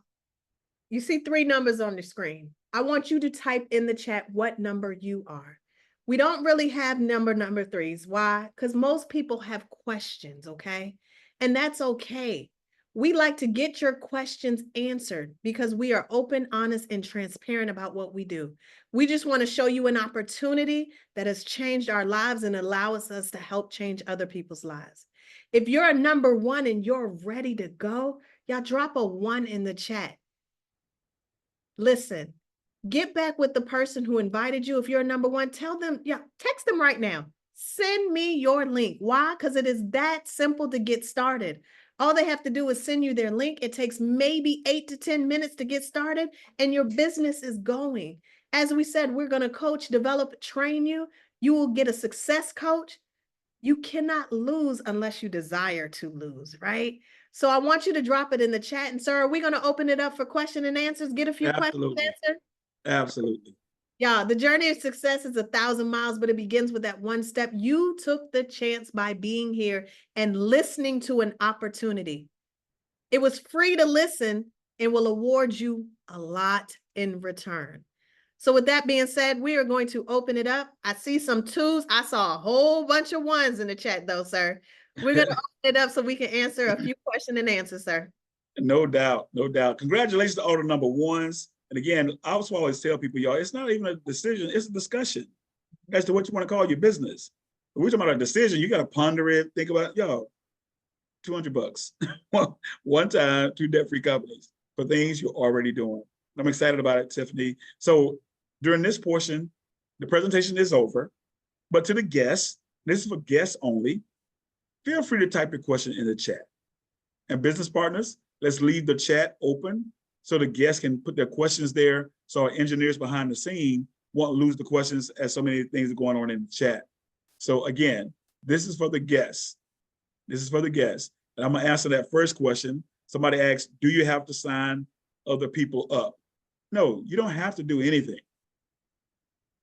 you see 3 numbers on the screen. I want you to type in the chat what number you are. We don't really have number 3s. Why? Because most people have questions, okay? And that's okay. We like to get your questions answered because we are open, honest, and transparent about what we do. We just want to show you an opportunity that has changed our lives and allows us to help change other people's lives. If you're a number 1 and you're ready to go, y'all drop a 1 in the chat. Listen, get back with the person who invited you. If you're a number 1, tell them, text them right now. Send me your link. Why? Because it is that simple to get started. All they have to do is send you their link. It takes maybe 8 to 10 minutes to get started, and your business is going. As we said, we're going to coach, develop, train you. You will get a success coach. You cannot lose unless you desire to lose, right? So I want you to drop it in the chat. And sir, are we going to open it up for question and answers? Get a few questions answered? Absolutely. Yeah, the journey of success is 1,000 miles, but it begins with that one step. You took the chance by being here and listening to an opportunity. It was free to listen and will award you a lot in return. So with that being said, we are going to open it up. I see some 2s. I saw a whole bunch of 1s in the chat though, sir. We're going to open it up so we can answer a few questions and answers, sir. No doubt, no doubt. Congratulations to all the number 1s. And again, I also always tell people, y'all, it's not even a decision, it's a discussion as to what you want to call your business. If we're talking about a decision, you got to ponder it, think about it. Yo, $200. One time, 2 debt-free companies for things you're already doing. I'm excited about it, Tiffany. So during this portion, the presentation is over, but to the guests, this is for guests only, feel free to type your question in the chat. And business partners, let's leave the chat open so the guests can put their questions there, so our engineers behind the scene won't lose the questions as so many things are going on in the chat. So again, this is for the guests. This is for the guests. And I'm gonna answer that first question. Somebody asked, do you have to sign other people up? No, you don't have to do anything.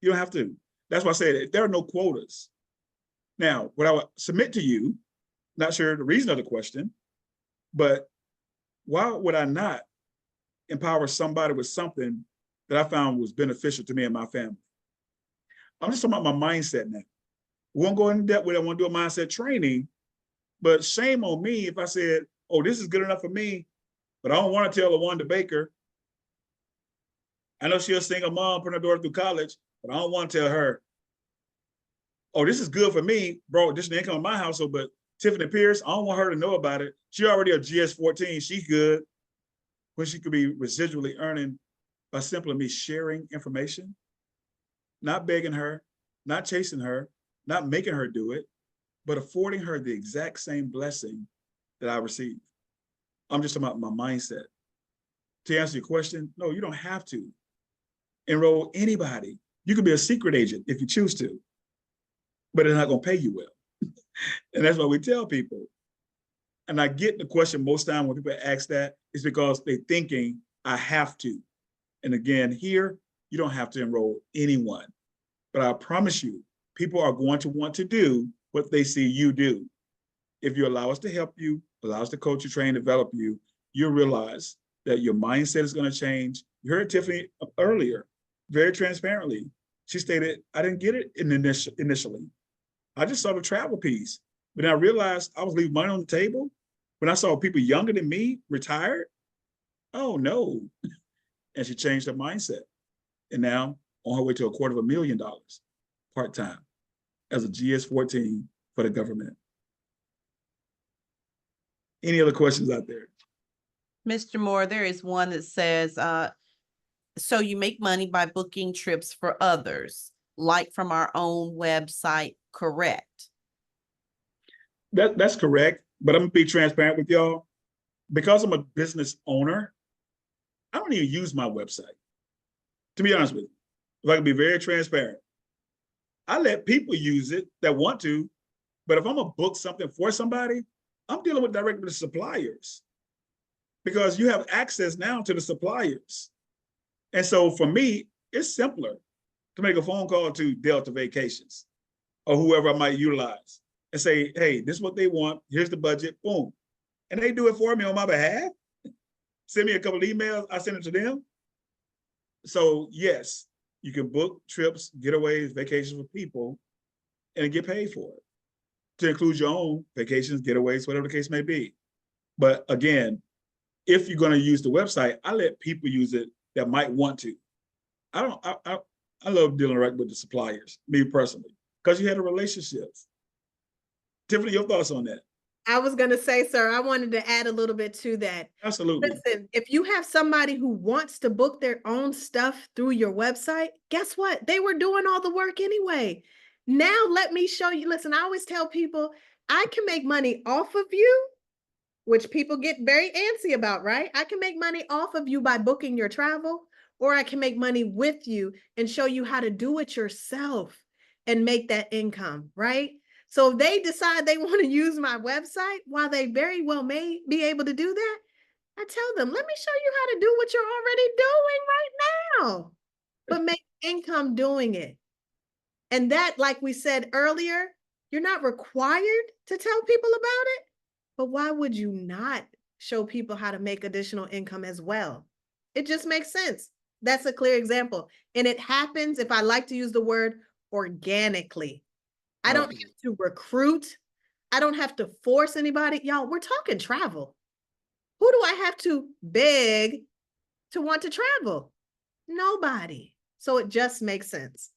You don't have to. That's why I said there are no quotas. Now, what I would submit to you, not sure the reason of the question, but why would I not empower somebody with something that I found was beneficial to me and my family? I'm just talking about my mindset now. We won't go into depth with it. I want to do a mindset training, but shame on me if I said, oh, this is good enough for me, but I don't want to tell LaWanda Baker. I know she's a single mom putting her daughter through college, but I don't want to tell her, oh, this is good for me, bro, additional income in my household, but Tiffany Pierce, I don't want her to know about it. She already a GS-14, she's good, when she could be residually earning by simply me sharing information, not begging her, not chasing her, not making her do it, but affording her the exact same blessing that I received. I'm just talking about my mindset. To answer your question, no, you don't have to enroll anybody. You could be a secret agent if you choose to, but it's not gonna pay you well. And that's what we tell people. And I get the question most time when people ask that, is because they're thinking, I have to. And again, here, you don't have to enroll anyone. But I promise you, people are going to want to do what they see you do. If you allow us to help you, allow us to coach you, train, develop you, you'll realize that your mindset is going to change. You heard Tiffany earlier, very transparently. She stated, I didn't get it initially. I just saw the travel piece. But I realized I was leaving money on the table. When I saw people younger than me retired, oh no. And she changed her mindset. And now on her way to $250,000 part-time as a GS-14 for the government. Any other questions out there? Mr. Moore, there is one that says, so you make money by booking trips for others, like from our own website, correct? That's correct, but I'm gonna be transparent with y'all. Because I'm a business owner, I don't even use my website, to be honest with you. If I can be very transparent, I let people use it that want to, but if I'm gonna book something for somebody, I'm dealing with directly with the suppliers because you have access now to the suppliers. And so for me, it's simpler to make a phone call to Delta Vacations or whoever I might utilize and say, hey, this is what they want. Here's the budget, boom. And they do it for me on my behalf. Send me a couple of emails, I send it to them. So yes, you can book trips, getaways, vacations with people and get paid for it, to include your own vacations, getaways, whatever the case may be. But again, if you're gonna use the website, I let people use it that might want to. I love dealing right with the suppliers, me personally, because you had a relationship. Tiffany, your thoughts on that? I was going to say, sir, I wanted to add a little bit to that. Absolutely. Listen, if you have somebody who wants to book their own stuff through your website, guess what? They were doing all the work anyway. Now let me show you. Listen, I always tell people, I can make money off of you, which people get very antsy about, right? I can make money off of you by booking your travel, or I can make money with you and show you how to do it yourself and make that income, right? So if they decide they want to use my website, while they very well may be able to do that, I tell them, let me show you how to do what you're already doing right now, but make income doing it. And that, like we said earlier, you're not required to tell people about it, but why would you not show people how to make additional income as well? It just makes sense. That's a clear example. And it happens, if I like to use the word, organically. I don't have to recruit. I don't have to force anybody. Y'all, we're talking travel. Who do I have to beg to want to travel? Nobody. So it just makes sense.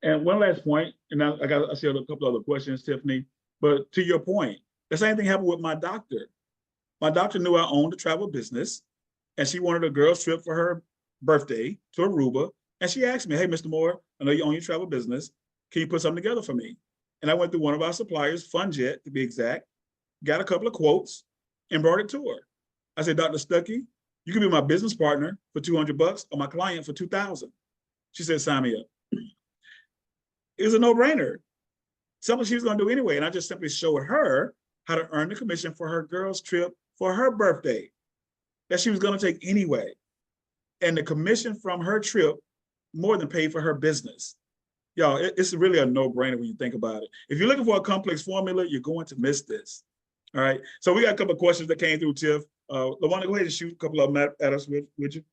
And one last point, and I see a couple other questions, Tiffany, but to your point, the same thing happened with my doctor. My doctor knew I owned a travel business, and she wanted a girl's trip for her birthday to Aruba. And she asked me, hey, Mr. Moore, I know you own your travel business. Can you put something together for me? And I went through one of our suppliers, FunJet to be exact, got a couple of quotes and brought it to her. I said, Dr. Stuckey, you can be my business partner for $200 or my client for $2,000. She said, sign me up. It was a no-brainer. something she was going to do anyway. And I just simply showed her how to earn the commission for her girl's trip for her birthday that she was going to take anyway. And the commission from her trip more than paid for her business. Y'all, it's really a no-brainer when you think about it. If you're looking for a complex formula, you're going to miss this. All right. So we got a couple of questions that came through, Tiff. LaWanda, go ahead and shoot a couple of them at us, would you?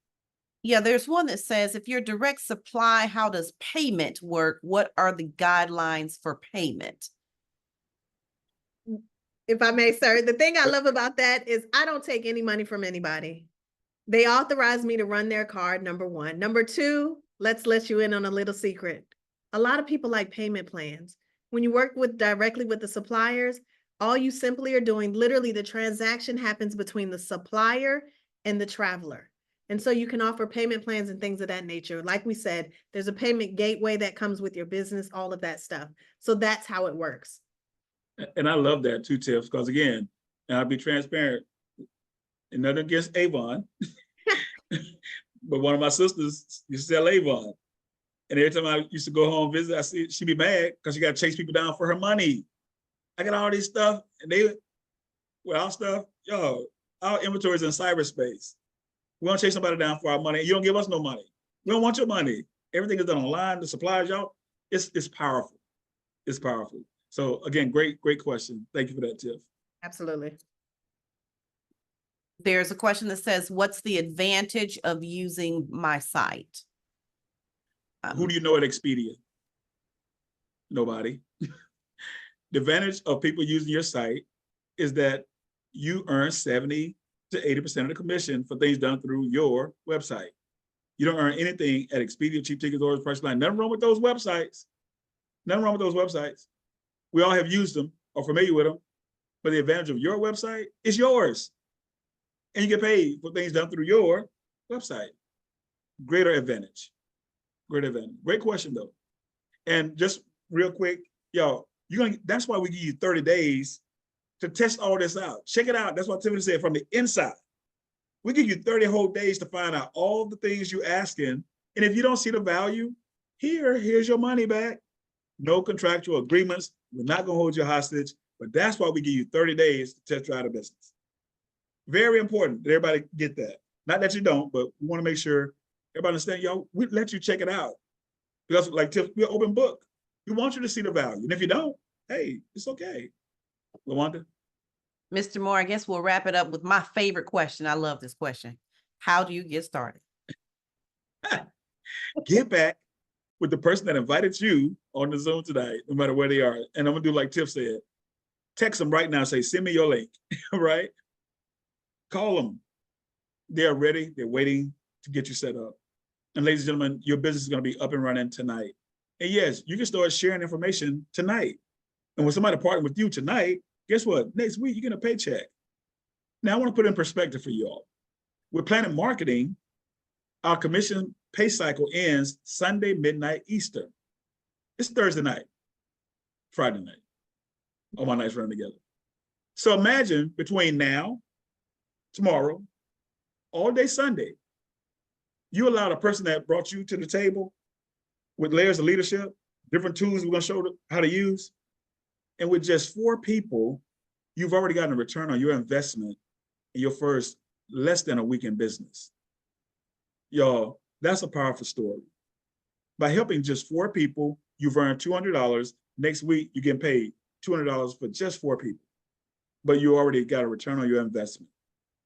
Yeah, there's one that says, if you're direct supply, how does payment work? What are the guidelines for payment? If I may, sir, the thing I love about that is I don't take any money from anybody. They authorize me to run their card, number one. Number two, let's let you in on a little secret. A lot of people like payment plans. When you work directly with the suppliers, all you simply are doing, literally the transaction happens between the supplier and the traveler. And so you can offer payment plans and things of that nature. Like we said, there's a payment gateway that comes with your business, all of that stuff. So that's how it works. And I love that too, Tiff, because again, and I'll be transparent, and nothing against Avon, but one of my sisters used to sell Avon. And every time I used to go home and visit, I see she'd be mad because she got to chase people down for her money. I got all this stuff, and they, well, our stuff, yo, our inventory is in cyberspace. We don't chase somebody down for our money. You don't give us no money. We don't want your money. Everything is done online. The suppliers, y'all, it's powerful. It's powerful. So again, great question. Thank you for that, Tiff. Absolutely. There's a question that says, what's the advantage of using my site? Who do you know at Expedia? Nobody. The advantage of people using your site is that you earn 70 to 80% of the commission for things done through your website. You don't earn anything at Expedia, Cheap Tickets, or Priceline. Nothing wrong with those websites. Nothing wrong with those websites. We all have used them or familiar with them, but the advantage of your website is yours. And you get paid for things done through your website. Greater advantage. Great advantage. Great question though. And just real quick, y'all, that's why we give you 30 days to test all this out. Check it out. That's what Tiffany said, from the inside. We give you 30 whole days to find out all the things you're asking. And if you don't see the value, here's your money back. No contractual agreements. We're not going to hold you hostage, but that's why we give you 30 days to test drive the business. Very important that everybody get that. Not that you don't, but we want to make sure everybody understand, y'all, we let you check it out. Because like Tiff, we're an open book. We want you to see the value. And if you don't, hey, it's okay. LaWanda? Mr. Moore, I guess we'll wrap it up with my favorite question. I love this question. How do you get started? Get back with the person that invited you on the Zoom tonight, no matter where they are. And I'm gonna do like Tiff said, text them right now, say, send me your link, right? Call them. They're ready, they're waiting to get you set up. And ladies and gentlemen, your business is gonna be up and running tonight. And yes, you can start sharing information tonight. And when somebody partners with you tonight, guess what? Next week, you get a paycheck. Now I wanna put it in perspective for you all. With Planet Marketing, our commission pay cycle ends Sunday, midnight Eastern. It's Thursday night, Friday night. All my nights running together. So imagine between now, tomorrow, all day Sunday, you allowed a person that brought you to the table with layers of leadership, different tools we're gonna show them how to use. And with just 4 people, you've already gotten a return on your investment in your first less than a week in business. Y'all, that's a powerful story. By helping just 4 people, you've earned $200. Next week, you're getting paid $200 for just 4 people. But you already got a return on your investment.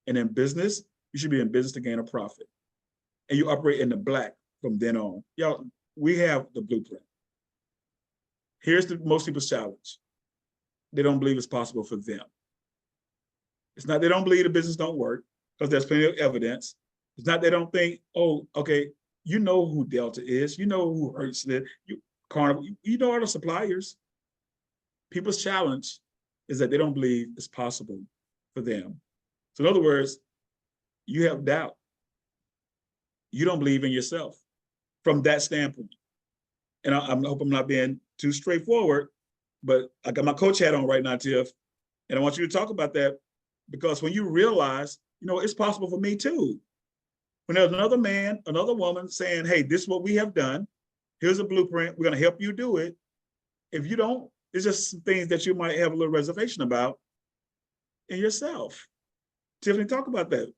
And in business, you should be in business to gain a profit. And you operate in the black from then on. Y'all, we have the blueprint. Here's most people's challenge. They don't believe it's possible for them. It's not they don't believe the business don't work, because there's plenty of evidence. It's not they don't think, oh, okay, you know who Delta is, you know who Hertz is, Carnival, you know all the suppliers. People's challenge is that they don't believe it's possible for them. So in other words, you have doubt. You don't believe in yourself from that standpoint. And I hope I'm not being too straightforward, but I got my coach hat on right now, Tiff, and I want you to talk about that, because when you realize, you know, it's possible for me too. When there's another man, another woman saying, hey, this is what we have done. Here's a blueprint. We're going to help you do it. If It's just some things that you might have a little reservation about in yourself. Tiffany, talk about that.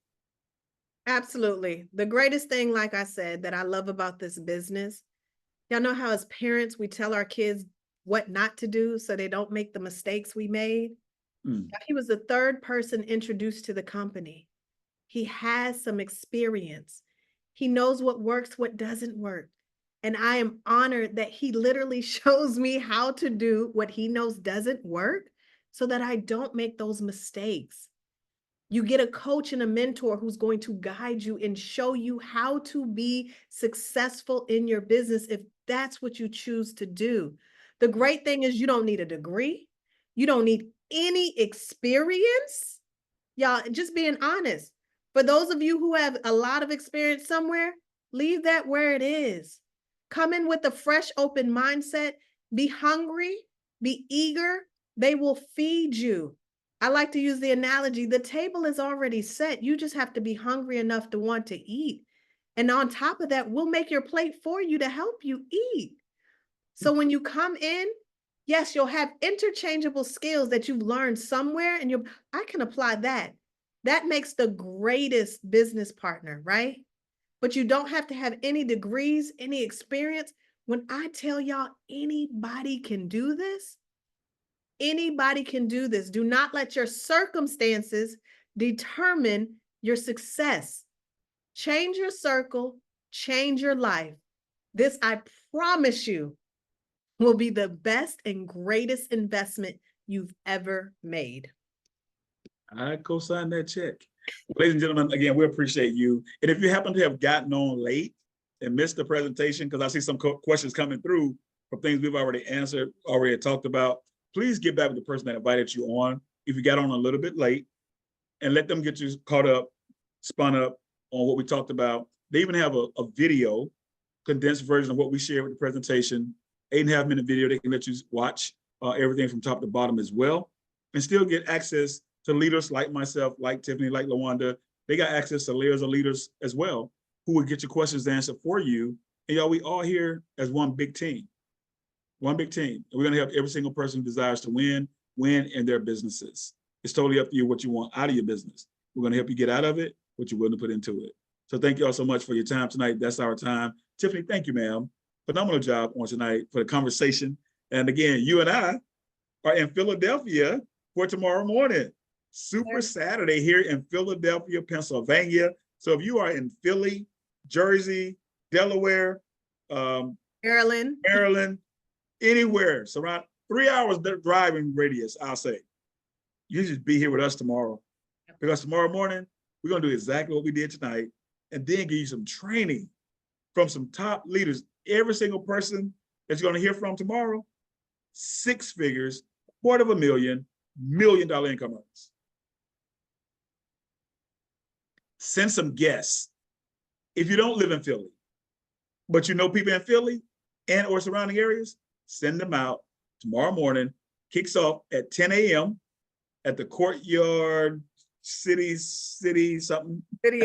Absolutely. The greatest thing, like I said, that I love about this business, y'all know how as parents, we tell our kids what not to do so they don't make the mistakes we made. Mm. He was the third person introduced to the company. He has some experience. He knows what works, what doesn't work. And I am honored that he literally shows me how to do what he knows doesn't work so that I don't make those mistakes. You get a coach and a mentor who's going to guide you and show you how to be successful in your business if that's what you choose to do. The great thing is you don't need a degree. You don't need any experience. Y'all, just being honest. For those of you who have a lot of experience somewhere, leave that where it is. Come in with a fresh, open mindset. Be hungry, be eager. They will feed you. I like to use the analogy, the table is already set. You just have to be hungry enough to want to eat. And on top of that, we'll make your plate for you to help you eat. So when you come in, yes, you'll have interchangeable skills that you've learned somewhere and I can apply that. That makes the greatest business partner, right? But you don't have to have any degrees, any experience. When I tell y'all anybody can do this, anybody can do this. Do not let your circumstances determine your success. Change your circle, change your life. This, I promise you, will be the best and greatest investment you've ever made. I co-sign that check. Ladies and gentlemen, again, we appreciate you. And if you happen to have gotten on late and missed the presentation, because I see some questions coming through from things we've already answered, already talked about, please get back with the person that invited you on if you got on a little bit late and let them get you caught up, spun up on what we talked about. They even have a video, condensed version of what we shared with the presentation, 8.5-minute video. They can let you watch everything from top to bottom as well and still get access to leaders like myself, like Tiffany, like LaWanda. They got access to layers of leaders as well who would get your questions answered for you. And y'all, we all here as one big team. One big team. And we're gonna help every single person who desires to win in their businesses. It's totally up to you what you want out of your business. We're gonna help you get out of it, what you're willing to put into it. So thank you all so much for your time tonight. That's our time. Tiffany, thank you, ma'am. Phenomenal job on tonight for the conversation. And again, you and I are in Philadelphia for tomorrow morning. Super Saturday here in Philadelphia, Pennsylvania. So if you are in Philly, Jersey, Delaware, Maryland, anywhere, so around 3 hours driving radius, I'll say, you just be here with us tomorrow. Because tomorrow morning, we're gonna do exactly what we did tonight and then give you some training from some top leaders. Every single person that you're gonna hear from tomorrow, 6 figures, $250,000, $1 million income earners. Send some guests. If you don't live in Philly, but you know people in Philly and or surrounding areas, send them out tomorrow morning. Kicks off at 10 a.m. at the Courtyard City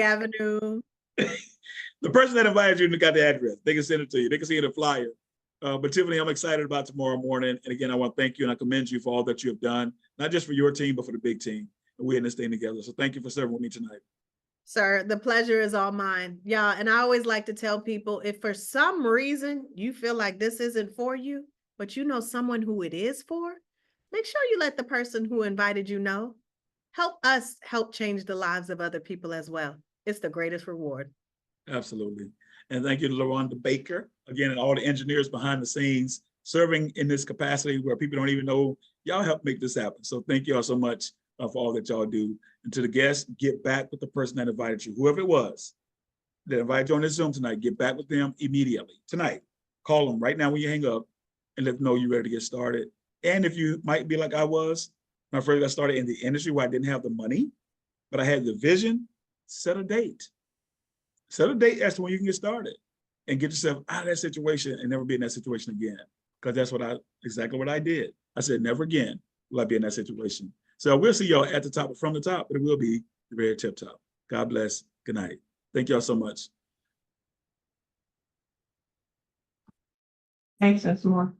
Avenue. The person that invited you got the address. They can send it to you. They can see the flyer. But Tiffany, I'm excited about tomorrow morning. And again, I want to thank you and I commend you for all that you have done, not just for your team, but for the big team. And we're in this thing together. So thank you for serving with me tonight. Sir, the pleasure is all mine. Yeah, and I always like to tell people, if for some reason you feel like this isn't for you, but you know someone who it is for, make sure you let the person who invited you know. Help us help change the lives of other people as well. It's the greatest reward. Absolutely. And thank you to LaWanda Baker, again, and all the engineers behind the scenes serving in this capacity where people don't even know y'all help make this happen. So thank you all so much for all that y'all do. And to the guests, get back with the person that invited you, whoever it was that invited you on this Zoom tonight, get back with them immediately tonight. Call them right now when you hang up and let them know you're ready to get started. And if you might be like I was, when I first got started in the industry where I didn't have the money, but I had the vision, set a date. Set a date as to when you can get started and get yourself out of that situation and never be in that situation again. Because that's exactly what I did. I said, never again will I be in that situation. So we'll see y'all at the top, from the top, but it will be the very tip top. God bless. Good night. Thank y'all so much. Thanks, that's more.